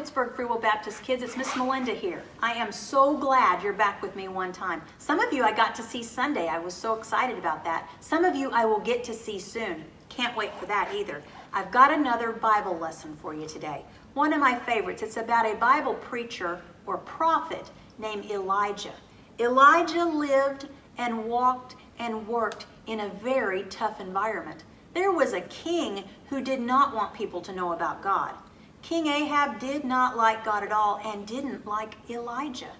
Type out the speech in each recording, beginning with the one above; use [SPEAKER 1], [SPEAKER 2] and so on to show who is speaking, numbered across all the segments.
[SPEAKER 1] Pittsburgh Free Will Baptist kids. It's Miss Malinda here. I am so glad you're back with me one time. Some of you I got to see Sunday. I was so excited about that. Some of you I will get to see soon. Can't wait for that either. I've got another Bible lesson for you today. One of my favorites. It's about a Bible preacher or prophet named Elijah. Elijah lived and walked and worked in a very tough environment. There was a king who did not want people to know about God. King Ahab did not like God at all and didn't like Elijah.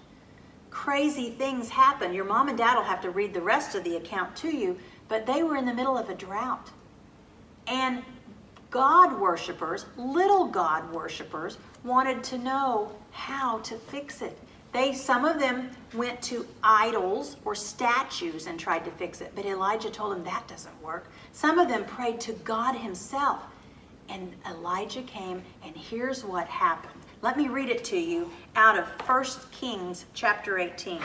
[SPEAKER 1] Crazy things happen. Your mom and dad will have to read the rest of the account to you, but they were in the middle of a drought. And God worshipers, little God worshipers, wanted to know how to fix it. Some of them went to idols or statues and tried to fix it, but Elijah told them that doesn't work. Some of them prayed to God himself. And Elijah came, and here's what happened. Let me read it to you out of 1 Kings chapter 18.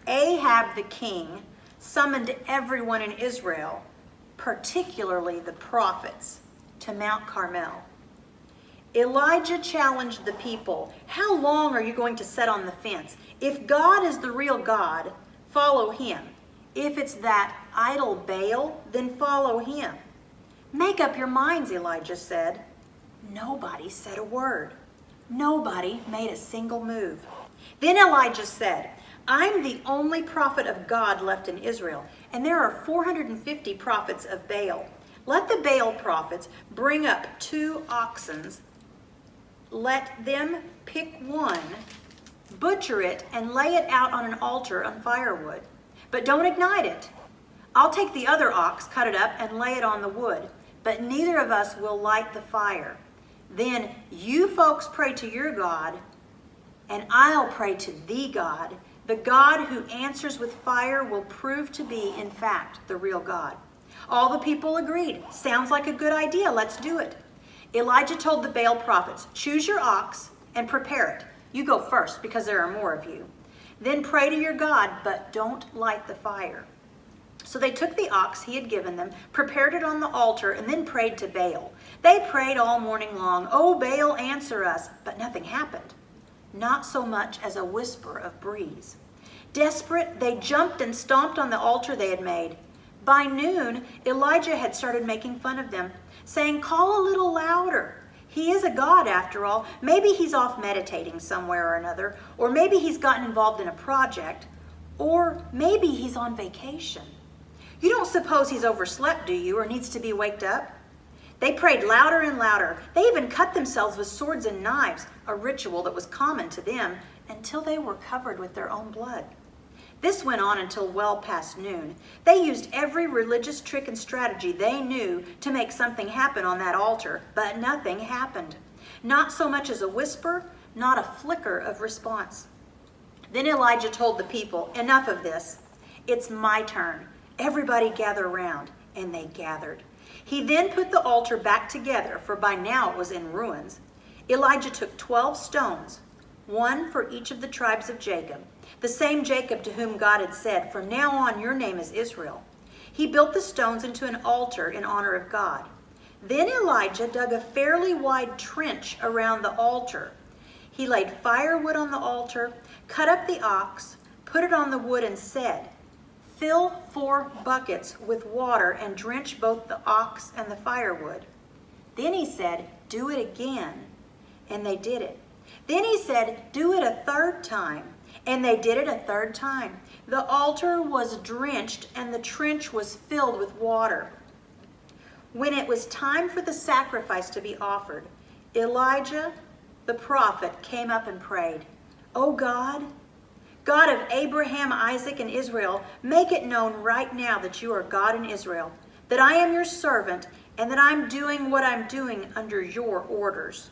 [SPEAKER 1] Ahab the king summoned everyone in Israel, particularly the prophets, to Mount Carmel. Elijah challenged the people, "How long are you going to sit on the fence? If God is the real God, follow him. If it's that idol Baal, then follow him." "Make up your minds," Elijah said. Nobody said a word. Nobody made a single move. Then Elijah said, "I'm the only prophet of God left in Israel, and there are 450 prophets of Baal. Let the Baal prophets bring up 2 oxen. Let them pick one, butcher it, and lay it out on an altar on firewood. But don't ignite it. I'll take the other ox, cut it up, and lay it on the wood. But neither of us will light the fire. Then you folks pray to your God, and I'll pray to the God. The God who answers with fire will prove to be, in fact, the real God." All the people agreed. "Sounds like a good idea. Let's do it." Elijah told the Baal prophets, "Choose your ox and prepare it. You go first because there are more of you. Then pray to your God, but don't light the fire." So they took the ox he had given them, prepared it on the altar, and then prayed to Baal. They prayed all morning long, "Oh, Baal, answer us." But nothing happened. Not so much as a whisper of breeze. Desperate, they jumped and stomped on the altar they had made. By noon, Elijah had started making fun of them, saying, "Call a little louder. He is a god after all. Maybe he's off meditating somewhere or another, or maybe he's gotten involved in a project, or maybe he's on vacation. You don't suppose he's overslept, do you, or needs to be waked up?" They prayed louder and louder. They even cut themselves with swords and knives, a ritual that was common to them, until they were covered with their own blood. This went on until well past noon. They used every religious trick and strategy they knew to make something happen on that altar, but nothing happened. Not so much as a whisper, not a flicker of response. Then Elijah told the people, "Enough of this. It's my turn. Everybody gather around." And they gathered. He then put the altar back together, for by now it was in ruins. Elijah took 12 stones, one for each of the tribes of Jacob, the same Jacob to whom God had said, "From now on your name is Israel." He built the stones into an altar in honor of God. Then Elijah dug a fairly wide trench around the altar. He laid firewood on the altar, cut up the ox, put it on the wood, and said, "Fill 4 buckets with water and drench both the ox and the firewood." Then he said, "Do it again." And they did it. Then he said, "Do it a 3rd time." And they did it a 3rd time. The altar was drenched and the trench was filled with water. When it was time for the sacrifice to be offered, Elijah, the prophet, came up and prayed, "Oh God, God of Abraham, Isaac, and Israel, make it known right now that you are God in Israel, that I am your servant, and that I'm doing what I'm doing under your orders.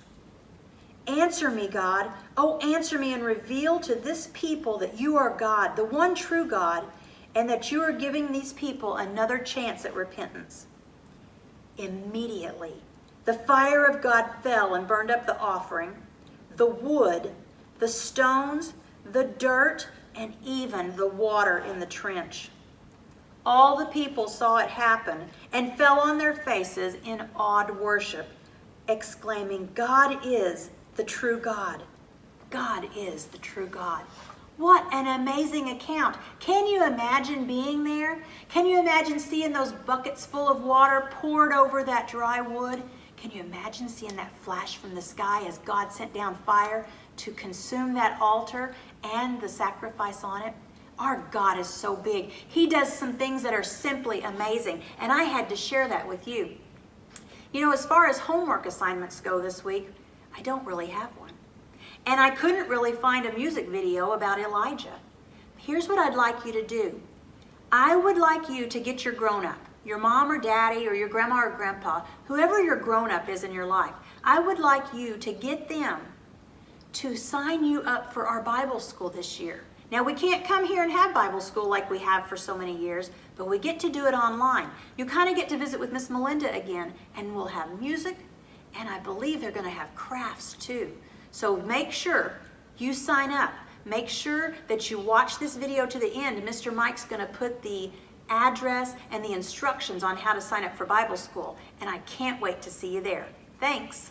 [SPEAKER 1] Answer me, God. Oh, answer me and reveal to this people that you are God, the one true God, and that you are giving these people another chance at repentance." Immediately, the fire of God fell and burned up the offering, the wood, the stones, the dirt, and even the water in the trench. All the people saw it happen and fell on their faces in awed worship, exclaiming, "God is the true God. God is the true God. What an amazing account. Can you imagine being there? Can you imagine seeing those buckets full of water poured over that dry wood? Can you imagine seeing that flash from the sky as God sent down fire to consume that altar and the sacrifice on it? Our God is so big. He does some things that are simply amazing, and I had to share that with you. You know, as far as homework assignments go this week, I don't really have one. And I couldn't really find a music video about Elijah. Here's what I'd like you to do. I would like you to get your grown-up, your mom or daddy or your grandma or grandpa, whoever your grown-up is in your life. I would like you to get them to sign you up for our Bible school this year. Now, we can't come here and have Bible school like we have for so many years, but we get to do it online. You kind of get to visit with Miss Malinda again, and we'll have music, and I believe they're going to have crafts too. So make sure you sign up. Make sure that you watch this video to the end. Mr. Mike's going to put the address and the instructions on how to sign up for Bible school, and I can't wait to see you there. Thanks.